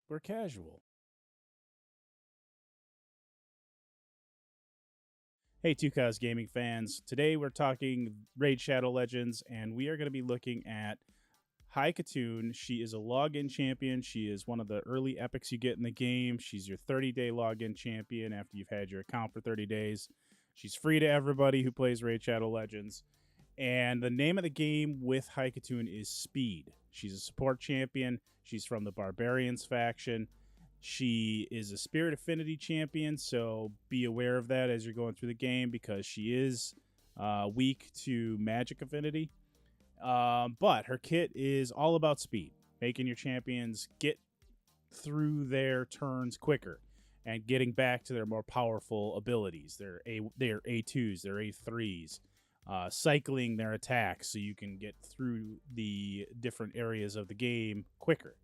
We're casual. Hey, TwoCowsGaming fans. Today we're talking Raid Shadow Legends, and we are going to be looking at High Khatun. She is a login champion. She is one of the early epics you get in the game. She's your 30-day login champion after you've had your account for 30 days. She's free to everybody who plays Raid Shadow Legends. And the name of the game with High Khatun is Speed. She's a support champion. She's from the Barbarians faction. She is a Spirit Affinity champion, so be aware of that as you're going through the game because she is weak to Magic Affinity. But her kit is all about speed, making your champions get through their turns quicker and getting back to their more powerful abilities. They're A2s, they're A3s, cycling their attacks so you can get through the different areas of the game quicker.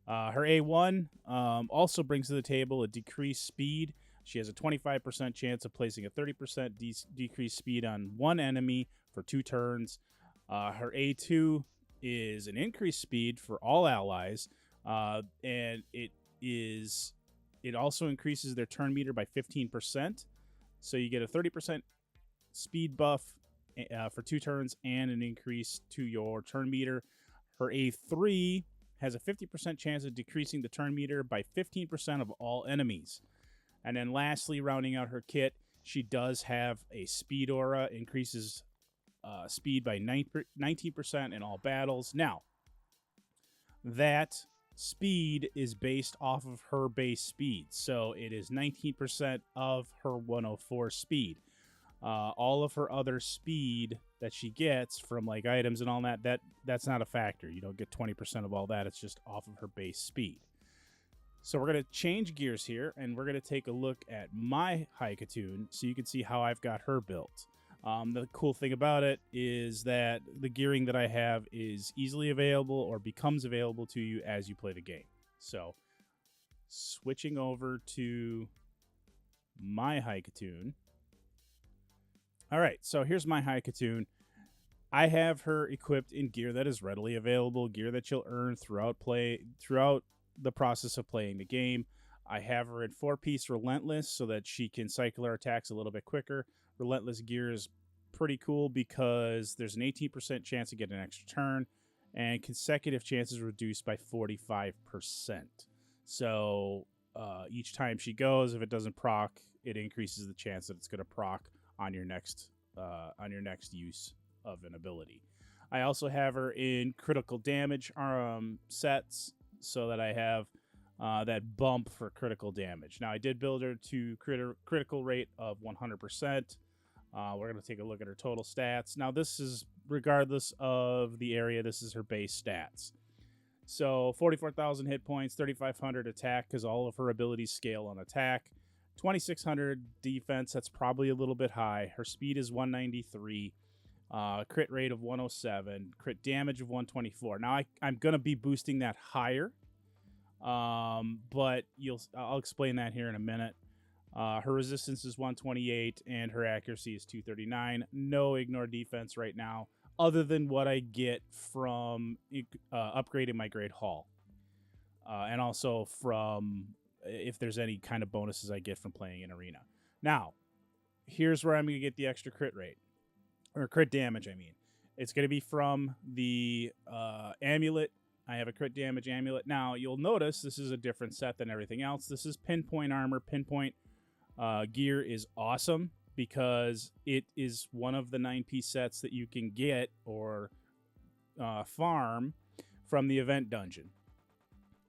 Her A1 also brings to the table a decreased speed. She has a 25% chance of placing a 30% decreased speed on one enemy for 2 turns. Her A2 is an increased speed for all allies, and it also increases their turn meter by 15%. So you get a 30% speed buff for 2 turns and an increase to your turn meter. Her A3 has a 50% chance of decreasing the turn meter by 15% of all enemies. And then lastly, rounding out her kit, she does have a speed aura, increases speed by 19% in all battles. Now, that speed is based off of her base speed. So it is 19% of her 104 speed. All of her other speed that she gets from like items and all that's not a factor. You don't get 20% of all that. It's just off of her base speed. So we're going to change gears here, and we're going to take a look at my High Khatun so you can see how I've got her built. The cool thing about it is that the gearing that I have is easily available or becomes available to you as you play the game. So switching over to my High Khatun. All right, so here's my High Khatun. I have her equipped in gear that is readily available, gear that you'll earn throughout the process of playing the game. I have her in 4-piece Relentless so that she can cycle her attacks a little bit quicker. Relentless gear is pretty cool because there's an 18% chance to get an extra turn, and consecutive chances reduced by 45%. So each time she goes, if it doesn't proc, it increases the chance that it's going to proc on your next use of an ability. I also have her in critical damage sets so that I have that bump for critical damage. Now, I did build her to critical rate of 100%. We're going to take a look at her total stats. Now, this is regardless of the area. This is her base stats. So 44,000 hit points, 3,500 attack because all of her abilities scale on attack. 2,600 defense, that's probably a little bit high. Her speed is 193. Crit rate of 107. Crit damage of 124. Now, I'm going to be boosting that higher, but I'll explain that here in a minute. Her resistance is 128, and her accuracy is 239. No ignore defense right now, other than what I get from upgrading my Great Hall. And also from if there's any kind of bonuses I get from playing in Arena. Now, here's where I'm going to get the extra crit rate. Or crit damage, I mean. It's going to be from the amulet. I have a crit damage amulet. Now, you'll notice this is a different set than everything else. This is pinpoint armor. Pinpoint gear is awesome because it is one of the 9-piece sets that you can get or farm from the event dungeon.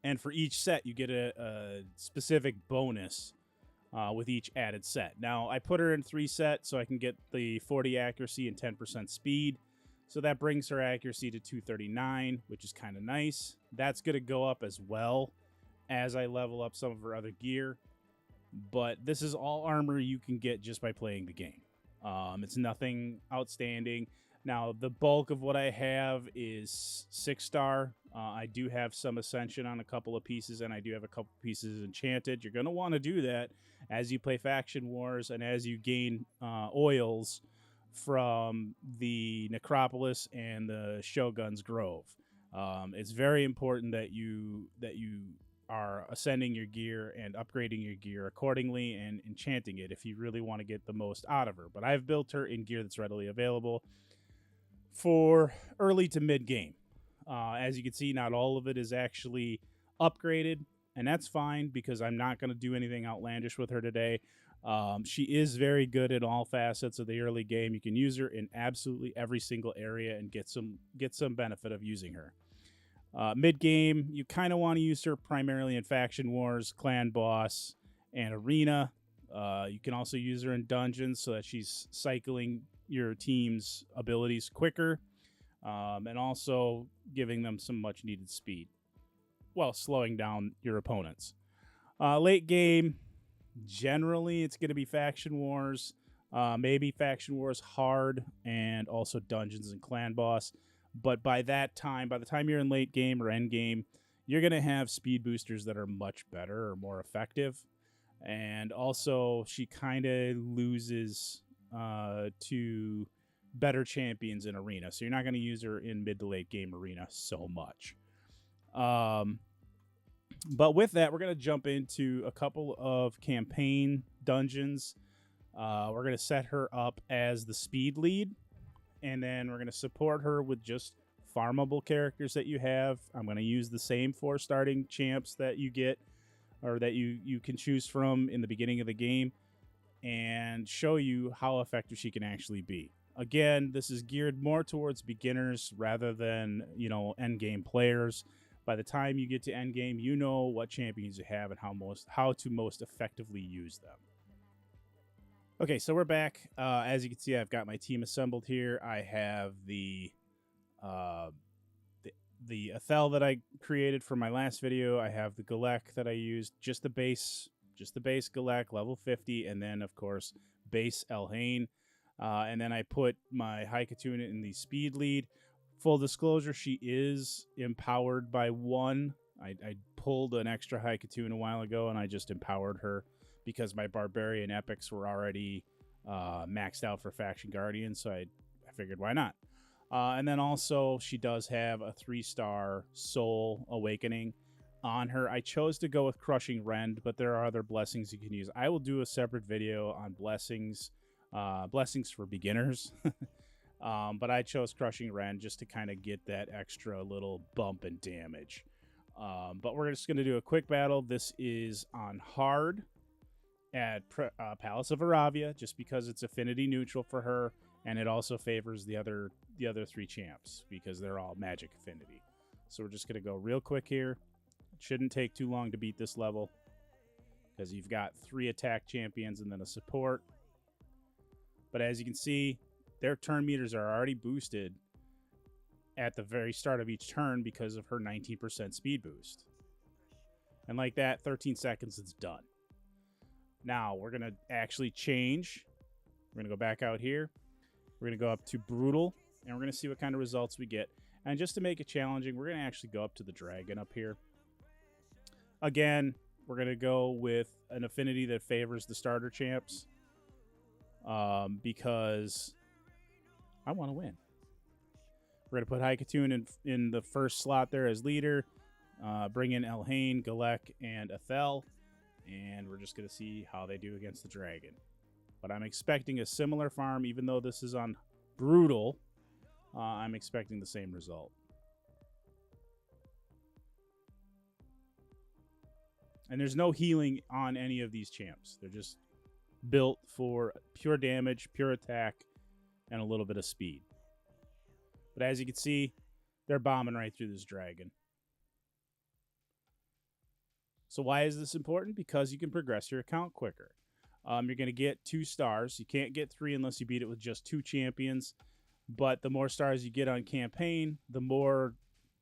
And for each set, you get a specific bonus with each added set. Now, I put her in 3 sets so I can get the 40 accuracy and 10% speed. So that brings her accuracy to 239, which is kind of nice. That's going to go up as well as I level up some of her other gear. But this is all armor you can get just by playing the game. It's nothing outstanding. Now, the bulk of what I have is 6-star. I do have some Ascension on a couple of pieces, and I do have a couple pieces Enchanted. You're going to want to do that as you play Faction Wars and as you gain oils from the Necropolis and the Shogun's Grove. It's very important that you are ascending your gear and upgrading your gear accordingly and enchanting it if you really want to get the most out of her. But I've built her in gear that's readily available for early to mid game. As you can see, not all of it is actually upgraded, and that's fine because I'm not going to do anything outlandish with her today. She is very good in all facets of the early game. You can use her in absolutely every single area and get some benefit of using her. Mid game, you kind of want to use her primarily in faction wars, clan boss, and arena. You can also use her in dungeons so that she's cycling your team's abilities quicker, and also giving them some much needed speed while slowing down your opponents. Late game, generally it's going to be faction wars, maybe faction wars hard, and also dungeons and clan boss. But by the time you're in late game or end game, you're going to have speed boosters that are much better or more effective. And also, she kind of loses to better champions in arena. So you're not going to use her in mid to late game arena so much. But with that, we're going to jump into a couple of campaign dungeons. We're going to set her up as the speed lead. And then we're going to support her with just farmable characters that you have. I'm going to use the same 4 starting champs that you get or that you can choose from in the beginning of the game and show you how effective she can actually be. Again, this is geared more towards beginners rather than, end game players. By the time you get to end game, you know what champions you have and how to most effectively use them. Okay, so we're back. As you can see, I've got my team assembled here. I have the Ethel that I created for my last video. I have the Galek that I used, just the base Galek, level 50, and then of course base Elhain. And then I put my High Khatun in the speed lead. Full disclosure, she is empowered by 1. I pulled an extra High Khatun a while ago, and I just empowered her because my Barbarian Epics were already maxed out for Faction Guardian, so I figured why not. And then also, she does have a 3-star Soul Awakening on her. I chose to go with Crushing Rend, but there are other blessings you can use. I will do a separate video on blessings for beginners. But I chose Crushing Rend just to kind of get that extra little bump in damage. But we're just going to do a quick battle. This is on hard at Palace of Aravia, just because it's affinity neutral for her, and it also favors the other 3 champs because they're all magic affinity. So we're just going to go real quick here. It shouldn't take too long to beat this level because you've got 3 attack champions and then a support. But as you can see, their turn meters are already boosted at the very start of each turn because of her 19% speed boost. And like that, 13 seconds, it's done. Now, we're going to actually change. We're going to go back out here. We're going to go up to Brutal, and we're going to see what kind of results we get. And just to make it challenging, we're going to actually go up to the Dragon up here. Again, we're going to go with an affinity that favors the starter champs because I want to win. We're going to put High Khatun in the first slot there as leader. Bring in Elhain, Galek, and Ethel. And we're just going to see how they do against the Dragon. But I'm expecting a similar farm, even though this is on Brutal. I'm expecting the same result. And there's no healing on any of these champs. They're just built for pure damage, pure attack, and a little bit of speed. But as you can see, they're bombing right through this Dragon. So why is this important? Because you can progress your account quicker. You're going to get 2 stars. You can't get 3 unless you beat it with just 2 champions. But the more stars you get on campaign, the more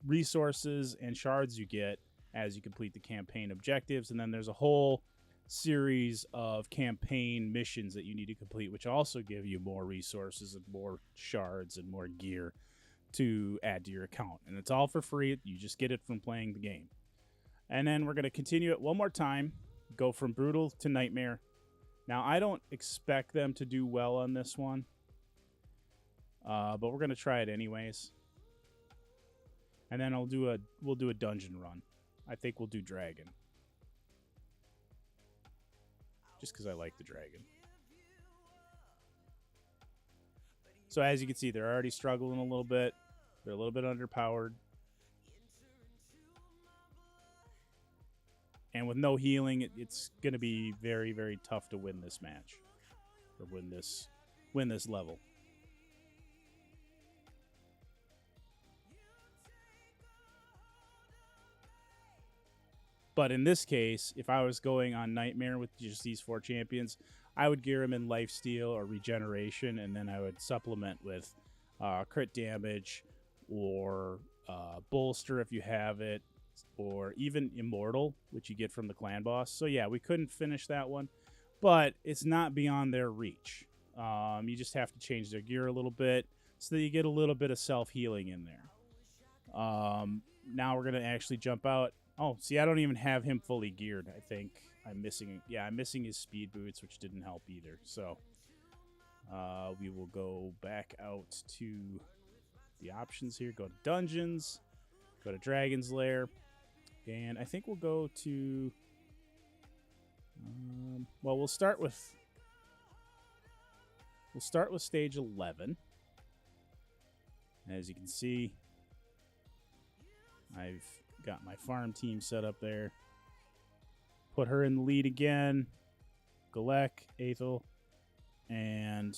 resources and shards you get as you complete the campaign objectives. And then there's a whole series of campaign missions that you need to complete, which also give you more resources and more shards and more gear to add to your account. And it's all for free. You just get it from playing the game. And then we're going to continue it one more time, go from Brutal to Nightmare. Now, I don't expect them to do well on this one, but we're going to try it anyways. And then we'll do a dungeon run. I think we'll do dragon. Just because I like the dragon. So as you can see, they're already struggling a little bit. They're a little bit underpowered. And with no healing, it's going to be very, very tough to win this match. Or win this level. But in this case, if I was going on Nightmare with just these 4 champions, I would gear him in lifesteal or regeneration, and then I would supplement with crit damage or bolster if you have it, or even immortal, which you get from the clan boss. So yeah, we couldn't finish that one, but it's not beyond their reach. You just have to change their gear a little bit so that you get a little bit of self-healing in there. Now we're going to actually jump out. Oh, see, I don't even have him fully geared. I think I'm missing his speed boots, which didn't help either. So we will go back out to the options here. Go to dungeons, go to Dragon's Lair, and I think we'll go to... well, we'll start with stage 11. As you can see, I've got my farm team set up there. Put her in the lead again. Galek, Aethel, and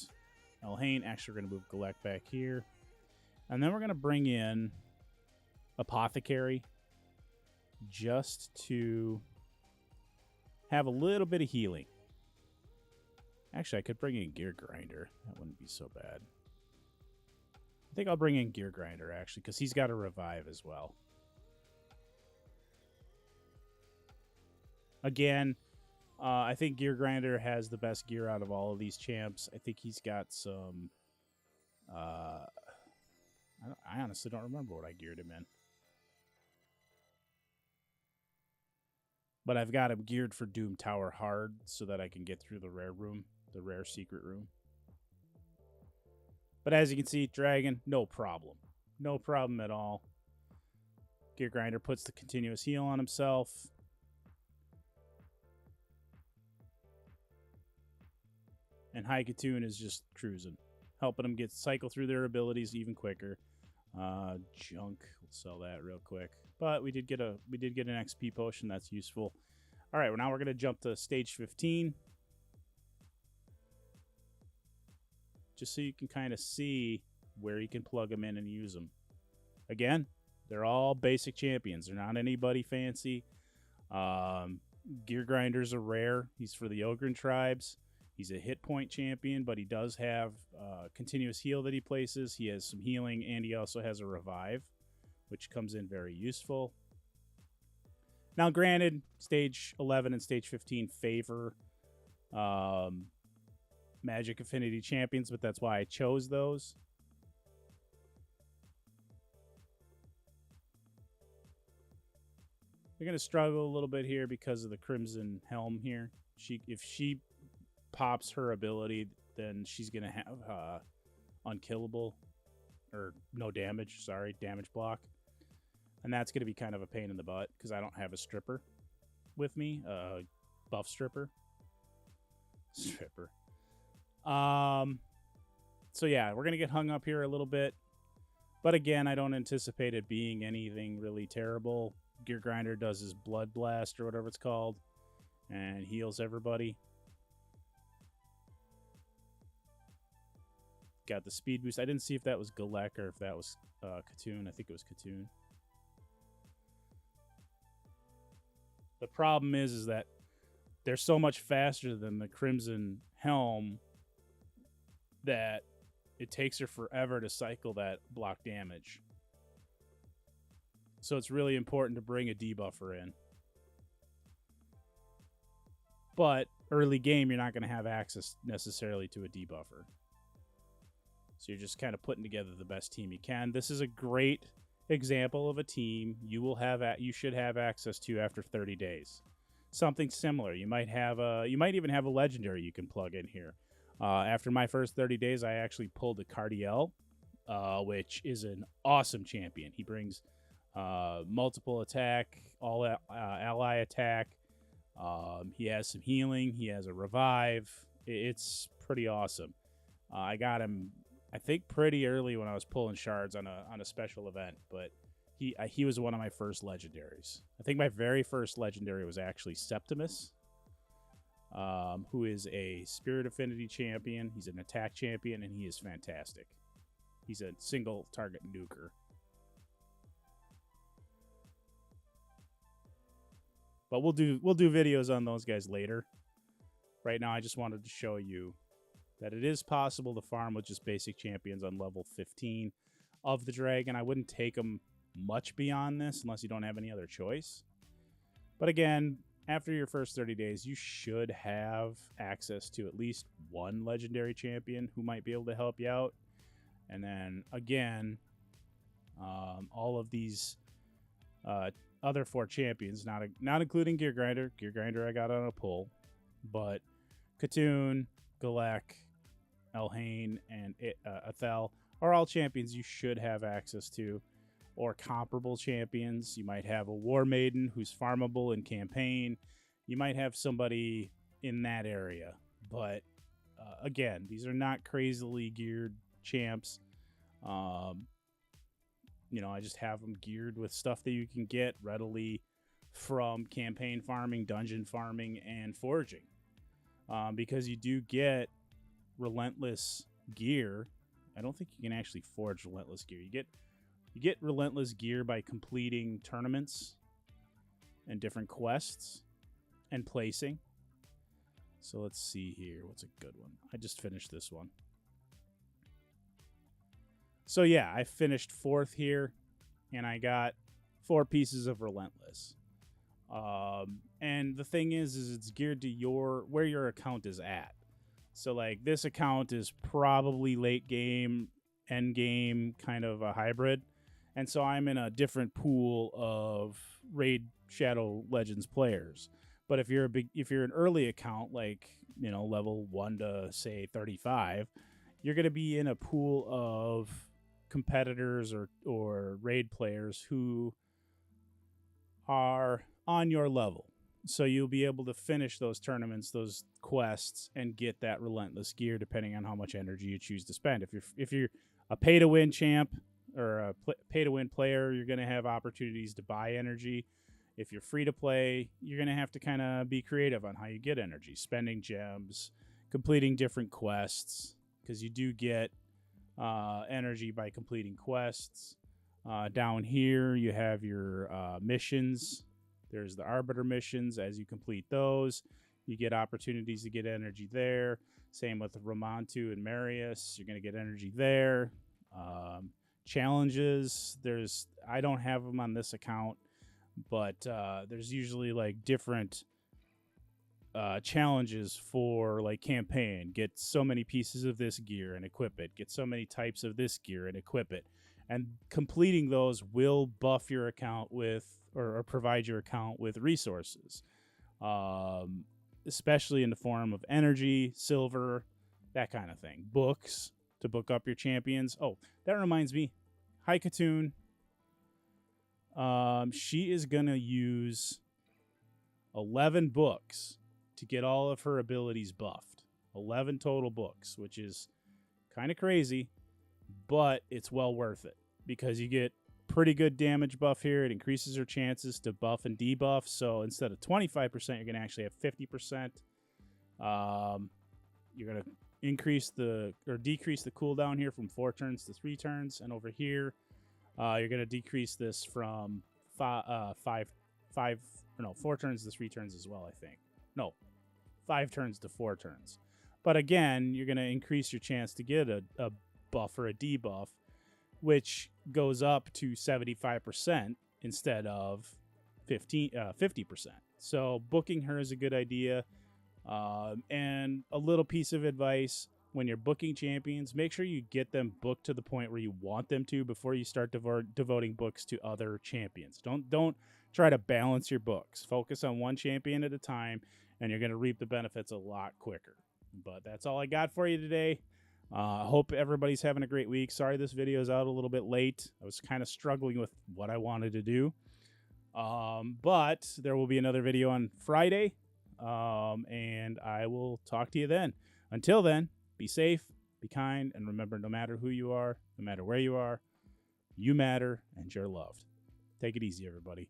Elhain. Actually, we're going to move Galek back here. And then we're going to bring in Apothecary just to have a little bit of healing. Actually, I could bring in Gear Grinder. That wouldn't be so bad. I think I'll bring in Gear Grinder, actually, because he's got a revive as well. Again, I think Gear Grinder has the best gear out of all of these champs. I think he's got some... I honestly don't remember what I geared him in. But I've got him geared for Doom Tower hard so that I can get through the rare room, the rare secret room. But as you can see, Dragon, no problem. No problem at all. Gear Grinder puts the continuous heal on himself. And High Khatun is just cruising, helping them cycle through their abilities even quicker. Junk, we'll sell that real quick. But we did get an XP potion. That's useful. All right, well, now we're going to jump to stage 15. Just so you can kind of see where you can plug them in and use them. Again, they're all basic champions. They're not anybody fancy. Gear Grinder's a rare. He's for the Ogren tribes. He's a hit point champion, but he does have continuous heal that he places. He has some healing, and he also has a revive, which comes in very useful. Now, granted, stage 11 and stage 15 favor Magic Affinity champions, but that's why I chose those. They're going to struggle a little bit here because of the Crimson Helm here. If she pops her ability, then she's going to have unkillable, or no damage, sorry, damage block. And that's going to be kind of a pain in the butt because I don't have a stripper with me, buff stripper. So yeah, we're going to get hung up here a little bit. But again, I don't anticipate it being anything really terrible. Gear Grinder does his Blood Blast or whatever it's called and heals everybody. Got the speed boost. I didn't see if that was Galek or if that was Khatun. I think it was Khatun. The problem is that they're so much faster than the Crimson Helm that it takes her forever to cycle that block damage. So it's really important to bring a debuffer in. But early game, you're not going to have access necessarily to a debuffer. So you're just kind of putting together the best team you can. This is a great example of a team you should have access to after 30 days. Something similar. You might even have a legendary you can plug in here. After my first 30 days, I actually pulled a Cardiel, which is an awesome champion. He brings multiple attack, all ally attack. He has some healing. He has a revive. It's pretty awesome. I got him, I think, pretty early when I was pulling shards on a special event, but he was one of my first legendaries. I think my very first legendary was actually Septimus, who is a Spirit Affinity champion. He's an attack champion, and he is fantastic. He's a single target nuker. But we'll do videos on those guys later. Right now, I just wanted to show you that it is possible to farm with just basic champions on level 15 of the dragon. I wouldn't take them much beyond this unless you don't have any other choice. But again, after your first 30 days, you should have access to at least one legendary champion who might be able to help you out. And then again, all of these other 4 champions, not including Gear Grinder. Gear Grinder I got on a pull, but Khatun, Galek, Elhain, and Athel are all champions you should have access to, or comparable champions. You might have a War Maiden who's farmable in campaign. You might have somebody in that area, but again, these are not crazily geared champs. You know, I just have them geared with stuff that you can get readily from campaign farming, dungeon farming, and foraging. Because you do get relentless gear. I don't think you can actually forge relentless gear. You get relentless gear by completing tournaments and different quests and placing. So let's see here. What's a good one? I just finished this one. So yeah, I finished 4th here, and I got 4 pieces of relentless. And the thing is it's geared to where your account is at. So like this account is probably late game, end game, kind of a hybrid. And so I'm in a different pool of Raid Shadow Legends players. But if you're an early account, like, you know, level 1 to say 35, you're going to be in a pool of competitors or raid players who are on your level. So you'll be able to finish those tournaments, those quests, and get that relentless gear depending on how much energy you choose to spend. If you're a pay-to-win champ or a pay-to-win player, you're going to have opportunities to buy energy. If you're free-to-play, you're going to have to kind of be creative on how you get energy, spending gems, completing different quests, because you do get energy by completing quests. Down here, you have your missions. There's the Arbiter missions. As you complete those, you get opportunities to get energy there. Same with Ramantu and Marius. You're going to get energy there. Challenges. I don't have them on this account, but there's usually like different challenges for like campaign. Get so many pieces of this gear and equip it. Get so many types of this gear and equip it. And completing those will buff your account with, or provide your account with resources, especially in the form of energy, silver, that kind of thing. Books to book up your champions. Oh, that reminds me, High Khatun. She is going to use 11 books to get all of her abilities buffed. 11 total books, which is kind of crazy, but it's well worth it because you get pretty good damage buff here. It increases her chances to buff and debuff. So instead of 25%, you're going to actually have 50%. You're going to decrease the cooldown here from 4 turns to 3 turns. And over here, you're going to decrease this from 4 turns to 3 turns as well, I think. No, 5 turns to 4 turns. But again, you're going to increase your chance to get a buff or a debuff, which goes up to 75% instead of 50%. So booking her is a good idea. And a little piece of advice, when you're booking champions, make sure you get them booked to the point where you want them to before you start devoting books to other champions. Don't try to balance your books. Focus on one champion at a time, and you're going to reap the benefits a lot quicker. But that's all I got for you today. I hope everybody's having a great week. Sorry this video is out a little bit late. I was kind of struggling with what I wanted to do. But there will be another video on Friday, and I will talk to you then. Until then, be safe, be kind, and remember, no matter who you are, no matter where you are, you matter and you're loved. Take it easy, everybody.